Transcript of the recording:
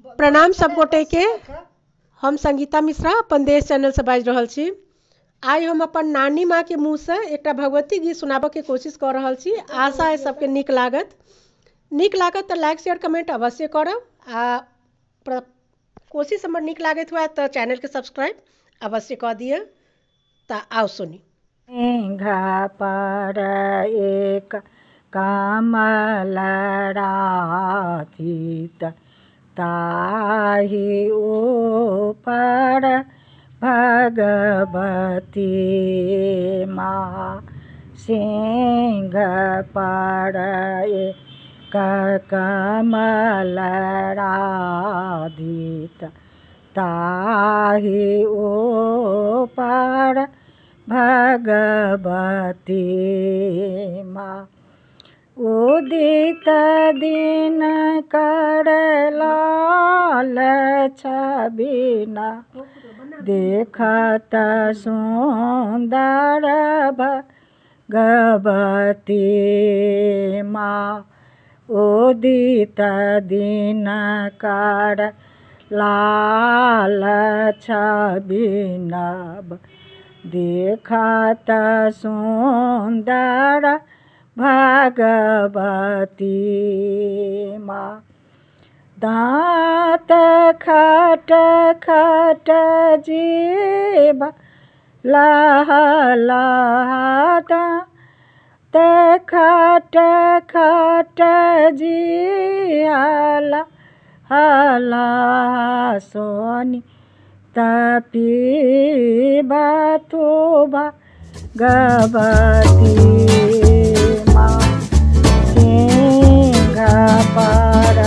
प्रणाम सब गोटे के। हम संगीता मिश्रा अपन देश चैनल से बाज रहल छी। आई हम अपन नानी माँ के मुँह से एक भगवती गीत सुनाबऽ के कोशिश कर रहल छी। आशा है सबके नीक लागत तो लाइक शेयर कमेंट अवश्य करब। कोशिश हमर नीक लागत हुआ तो चैनल के सब्सक्राइब अवश्य कर दिए। तो आओ सुनी। घा पर एक कमल राखित ताहि ऊपर भगवती माँ। सिंह पर एक कमल राधित ताहि ऊपर भगवती माँ। उदित दिन कर लाल छबिना देखत सुंदर भगवती माँ। उदित दिन कर लाल छबिना देखत सुंदर भगवती माँ। दाँत खट खट जीभ लहलहाता खट खट जिया हला सोनी तपीबा तो भगवती माँ। सिंह पर